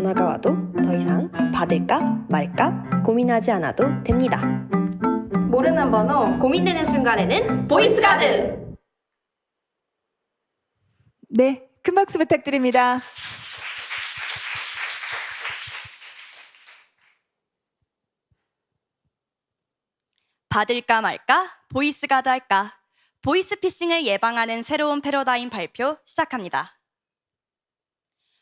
전화가 와도 더 이상 받을까 말까 고민하지 않아도 됩니다. 모르는 번호 고민되는 순간에는 보이스가드! 네, 큰 박수 부탁드립니다. 받을까 말까? 보이스가드 할까? 보이스피싱을 예방하는 새로운 패러다임 발표 시작합니다.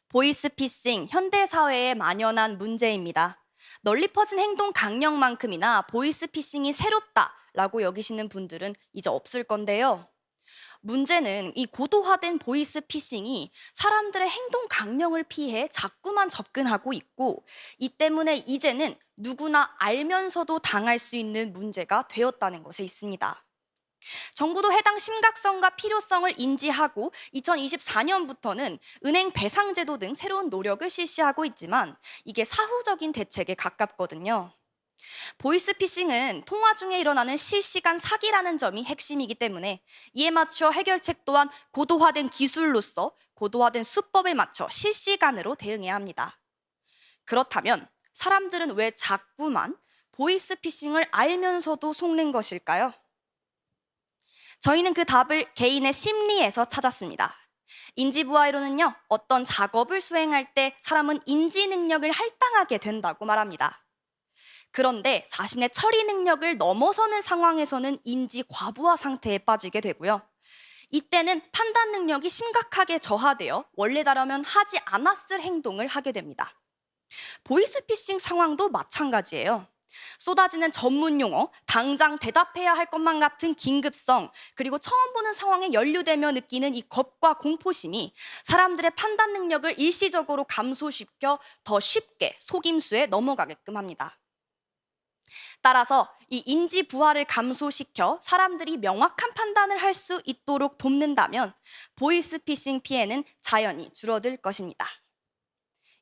보이스피싱, 현대사회에 만연한 문제입니다. 널리 퍼진 행동 강령만큼이나 보이스피싱이 새롭다라고 여기시는 분들은 이제 없을 건데요. 문제는 이 고도화된 보이스피싱이 사람들의 행동 강령을 피해 자꾸만 접근하고 있고, 이 때문에 이제는 누구나 알면서도 당할 수 있는 문제가 되었다는 것에 있습니다. 정부도 해당 심각성과 필요성을 인지하고 2024년부터는 은행 배상제도 등 새로운 노력을 실시하고 있지만 이게 사후적인 대책에 가깝거든요. 보이스피싱은 통화 중에 일어나는 실시간 사기라는 점이 핵심이기 때문에 이에 맞춰 해결책 또한 고도화된 기술로서 고도화된 수법에 맞춰 실시간으로 대응해야 합니다. 그렇다면 사람들은 왜 자꾸만 보이스피싱을 알면서도 속는 것일까요? 저희는 그 답을 개인의 심리에서 찾았습니다. 인지부화이론은요, 어떤 작업을 수행할 때 사람은 인지 능력을 할당하게 된다고 말합니다. 그런데 자신의 처리 능력을 넘어서는 상황에서는 인지 과부하 상태에 빠지게 되고요. 이때는 판단 능력이 심각하게 저하되어 원래라면 하지 않았을 행동을 하게 됩니다. 보이스피싱 상황도 마찬가지예요. 쏟아지는 전문 용어, 당장 대답해야 할 것만 같은 긴급성, 그리고 처음 보는 상황에 연루되며 느끼는 이 겁과 공포심이 사람들의 판단 능력을 일시적으로 감소시켜 더 쉽게 속임수에 넘어가게끔 합니다. 따라서 이 인지 부하를 감소시켜 사람들이 명확한 판단을 할 수 있도록 돕는다면 보이스피싱 피해는 자연히 줄어들 것입니다.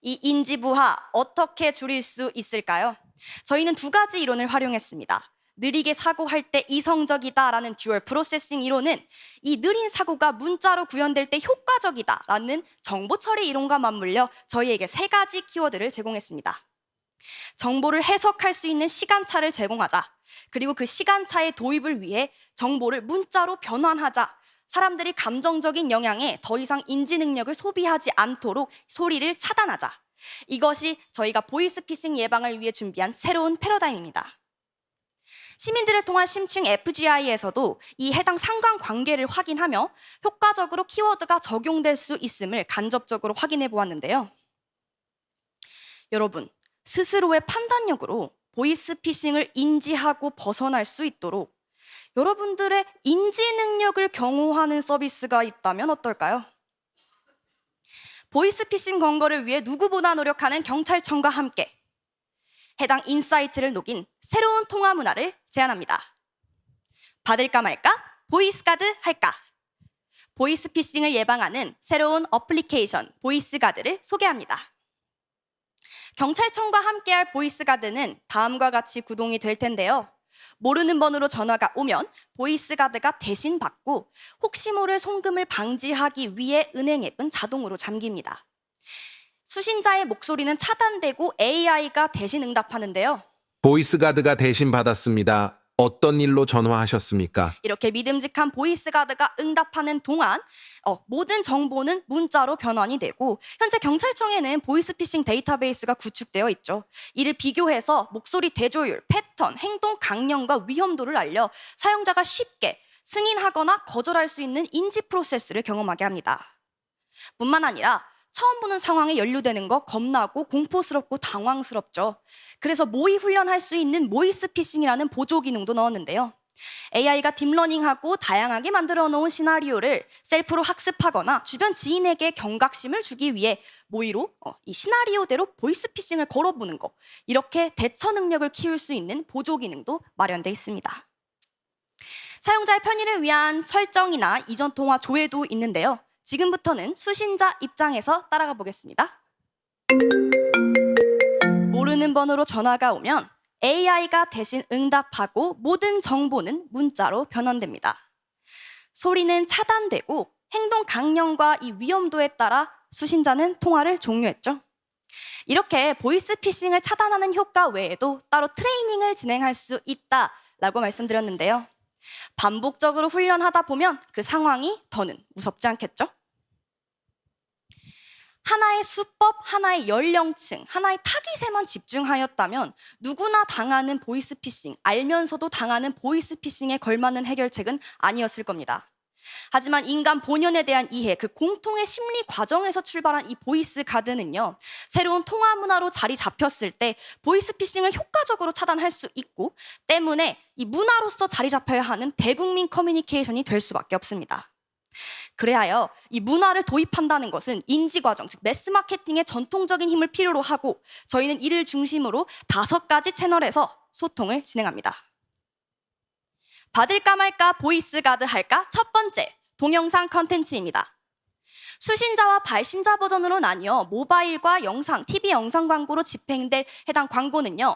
이 인지 부하 어떻게 줄일 수 있을까요? 저희는 두 가지 이론을 활용했습니다. 느리게 사고할 때 이성적이다라는 듀얼 프로세싱 이론은 이 느린 사고가 문자로 구현될 때 효과적이다라는 정보 처리 이론과 맞물려 저희에게 세 가지 키워드를 제공했습니다. 정보를 해석할 수 있는 시간차를 제공하자, 그리고 그 시간차의 도입을 위해 정보를 문자로 변환하자, 사람들이 감정적인 영향에 더 이상 인지 능력을 소비하지 않도록 소리를 차단하자. 이것이 저희가 보이스피싱 예방을 위해 준비한 새로운 패러다임입니다. 시민들을 통한 심층 FGI에서도 이 해당 상관관계를 확인하며 효과적으로 키워드가 적용될 수 있음을 간접적으로 확인해 보았는데요. 여러분, 스스로의 판단력으로 보이스피싱을 인지하고 벗어날 수 있도록 여러분들의 인지 능력을 경호하는 서비스가 있다면 어떨까요? 보이스피싱 검거를 위해 누구보다 노력하는 경찰청과 함께 해당 인사이트를 녹인 새로운 통화 문화를 제안합니다. 받을까 말까? 보이스가드 할까? 보이스피싱을 예방하는 새로운 어플리케이션 보이스가드를 소개합니다. 경찰청과 함께할 보이스가드는 다음과 같이 구동이 될 텐데요. 모르는 번호로 전화가 오면 보이스가드가 대신 받고 혹시 모를 송금을 방지하기 위해 은행 앱은 자동으로 잠깁니다. 수신자의 목소리는 차단되고 AI가 대신 응답하는데요. 보이스가드가 대신 받았습니다. 어떤 일로 전화하셨습니까? 이렇게 믿음직한 보이스가드가 응답하는 동안 모든 정보는 문자로 변환이 되고, 현재 경찰청에는 보이스피싱 데이터베이스가 구축되어 있죠. 이를 비교해서 목소리 대조율, 패턴, 행동 강령과 위험도를 알려 사용자가 쉽게 승인하거나 거절할 수 있는 인지 프로세스를 경험하게 합니다. 뿐만 아니라 처음 보는 상황에 연루되는 거 겁나고 공포스럽고 당황스럽죠. 그래서 모의 훈련할 수 있는 보이스피싱이라는 보조 기능도 넣었는데요. AI가 딥러닝하고 다양하게 만들어 놓은 시나리오를 셀프로 학습하거나 주변 지인에게 경각심을 주기 위해 모의로 이 시나리오대로 보이스피싱을 걸어보는 거, 이렇게 대처 능력을 키울 수 있는 보조 기능도 마련돼 있습니다. 사용자의 편의를 위한 설정이나 이전 통화 조회도 있는데요. 지금부터는 수신자 입장에서 따라가 보겠습니다. 모르는 번호로 전화가 오면 AI가 대신 응답하고 모든 정보는 문자로 변환됩니다. 소리는 차단되고 행동 강령과 이 위험도에 따라 수신자는 통화를 종료했죠. 이렇게 보이스피싱을 차단하는 효과 외에도 따로 트레이닝을 진행할 수 있다라고 말씀드렸는데요. 반복적으로 훈련하다 보면 그 상황이 더는 무섭지 않겠죠? 하나의 수법, 하나의 연령층, 하나의 타깃에만 집중하였다면 누구나 당하는 보이스피싱, 알면서도 당하는 보이스피싱에 걸맞는 해결책은 아니었을 겁니다. 하지만 인간 본연에 대한 이해, 그 공통의 심리 과정에서 출발한 이 보이스 가드는요, 새로운 통화 문화로 자리 잡혔을 때 보이스피싱을 효과적으로 차단할 수 있고, 때문에 이 문화로서 자리 잡혀야 하는 대국민 커뮤니케이션이 될 수밖에 없습니다. 그래야요, 이 문화를 도입한다는 것은 인지과정, 즉 매스 마케팅의 전통적인 힘을 필요로 하고, 저희는 이를 중심으로 5가지 채널에서 소통을 진행합니다. 받을까 말까 보이스 가드 할까? 첫 번째, 동영상 컨텐츠입니다. 수신자와 발신자 버전으로 나뉘어 모바일과 영상, TV 영상 광고로 집행될 해당 광고는요,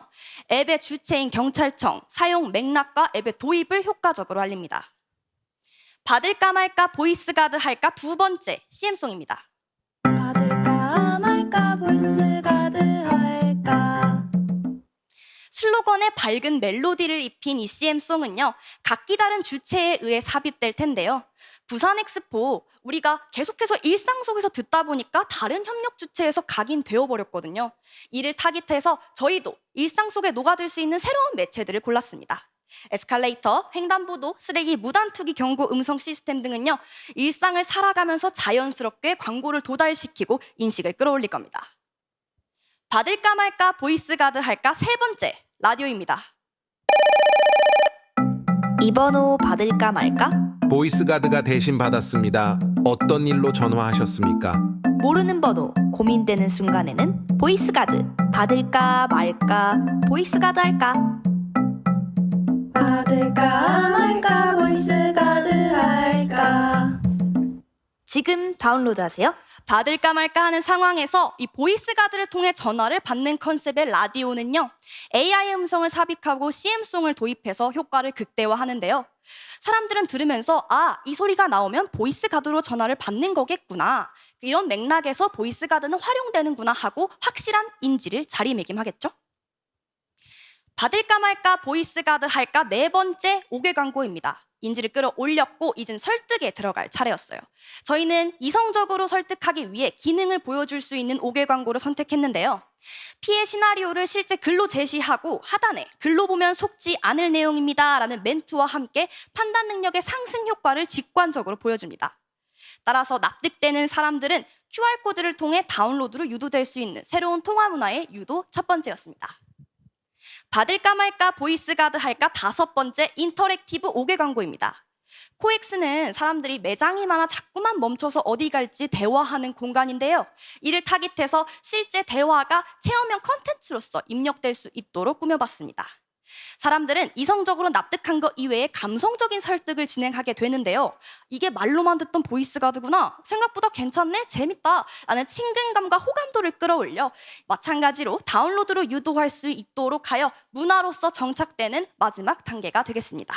앱의 주체인 경찰청, 사용 맥락과 앱의 도입을 효과적으로 알립니다. 받을까 말까 보이스 가드 할까? 두 번째, CM송입니다. 받을까 말까 보이스 가드 할까? 슬로건에 밝은 멜로디를 입힌 이 CM송은요, 각기 다른 주체에 의해 삽입될 텐데요. 부산 엑스포, 우리가 계속해서 일상 속에서 듣다 보니까 다른 협력 주체에서 각인되어 버렸거든요. 이를 타깃해서 저희도 일상 속에 녹아들 수 있는 새로운 매체들을 골랐습니다. 에스컬레이터, 횡단보도, 쓰레기, 무단투기 경고 음성 시스템 등은요, 일상을 살아가면서 자연스럽게 광고를 도달시키고 인식을 끌어올릴 겁니다. 받을까 말까 보이스 가드 할까? 세 번째, 라디오입니다. 이번 호 받을까 말까? 보이스 가드가 대신 받았습니다. 어떤 일로 전화하셨습니까? 모르는 번호, 고민되는 순간에는 보이스 가드. 받을까 말까? 보이스 가드 할까? 받을까 말까? 보이스 가드 할까? 지금 다운로드하세요. 받을까 말까 하는 상황에서 이 보이스 가드를 통해 전화를 받는 컨셉의 라디오는요, AI 음성을 삽입하고 CM송을 도입해서 효과를 극대화하는데요. 사람들은 들으면서 이 소리가 나오면 보이스 가드로 전화를 받는 거겠구나, 이런 맥락에서 보이스 가드는 활용되는구나 하고 확실한 인지를 자리매김하겠죠. 받을까 말까 보이스 가드 할까? 네 번째, 5개 광고입니다. 인지를 끌어올렸고 이젠 설득에 들어갈 차례였어요. 저희는 이성적으로 설득하기 위해 기능을 보여줄 수 있는 5개 광고를 선택했는데요. 피해 시나리오를 실제 글로 제시하고 하단에 글로 보면 속지 않을 내용입니다 라는 멘트와 함께 판단 능력의 상승 효과를 직관적으로 보여줍니다. 따라서 납득되는 사람들은 QR코드를 통해 다운로드로 유도될 수 있는 새로운 통화 문화의 유도 첫 번째였습니다. 받을까 말까 보이스 가드 할까? 다섯 번째, 인터랙티브 5개 광고입니다. 코엑스는 사람들이 매장이 많아 자꾸만 멈춰서 어디 갈지 대화하는 공간인데요. 이를 타깃해서 실제 대화가 체험형 컨텐츠로서 입력될 수 있도록 꾸며봤습니다. 사람들은 이성적으로 납득한 것 이외에 감성적인 설득을 진행하게 되는데요. 이게 말로만 듣던 보이스 가드구나, 생각보다 괜찮네, 재밌다 라는 친근감과 호감도를 끌어올려 마찬가지로 다운로드로 유도할 수 있도록 하여 문화로서 정착되는 마지막 단계가 되겠습니다.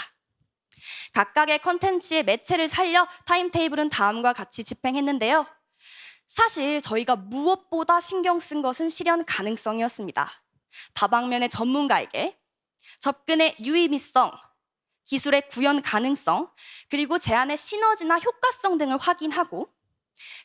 각각의 컨텐츠의 매체를 살려 타임테이블은 다음과 같이 집행했는데요. 사실 저희가 무엇보다 신경 쓴 것은 실현 가능성이었습니다. 다방면의 전문가에게 접근의 유의미성, 기술의 구현 가능성, 그리고 제안의 시너지나 효과성 등을 확인하고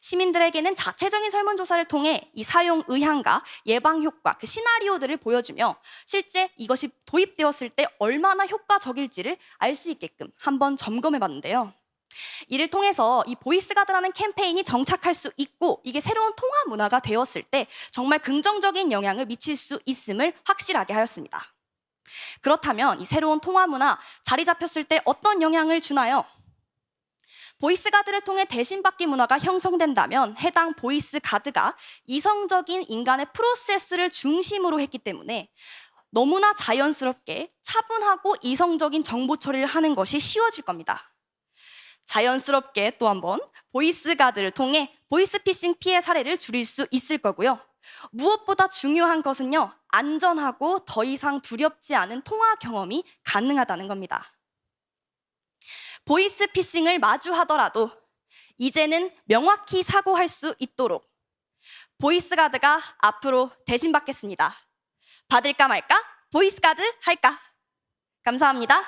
시민들에게는 자체적인 설문조사를 통해 이 사용 의향과 예방 효과, 그 시나리오들을 보여주며 실제 이것이 도입되었을 때 얼마나 효과적일지를 알 수 있게끔 한번 점검해 봤는데요. 이를 통해서 이 보이스 가드라는 캠페인이 정착할 수 있고 이게 새로운 통화 문화가 되었을 때 정말 긍정적인 영향을 미칠 수 있음을 확실하게 하였습니다. 그렇다면 이 새로운 통화 문화 자리 잡혔을 때 어떤 영향을 주나요? 보이스 가드를 통해 대신받기 문화가 형성된다면 해당 보이스 가드가 이성적인 인간의 프로세스를 중심으로 했기 때문에 너무나 자연스럽게 차분하고 이성적인 정보 처리를 하는 것이 쉬워질 겁니다. 자연스럽게 또 한번 보이스 가드를 통해 보이스피싱 피해 사례를 줄일 수 있을 거고요. 무엇보다 중요한 것은요, 안전하고 더 이상 두렵지 않은 통화 경험이 가능하다는 겁니다. 보이스피싱을 마주하더라도 이제는 명확히 사고할 수 있도록 보이스가드가 앞으로 대신 받겠습니다. 받을까 말까? 보이스가드 할까? 감사합니다.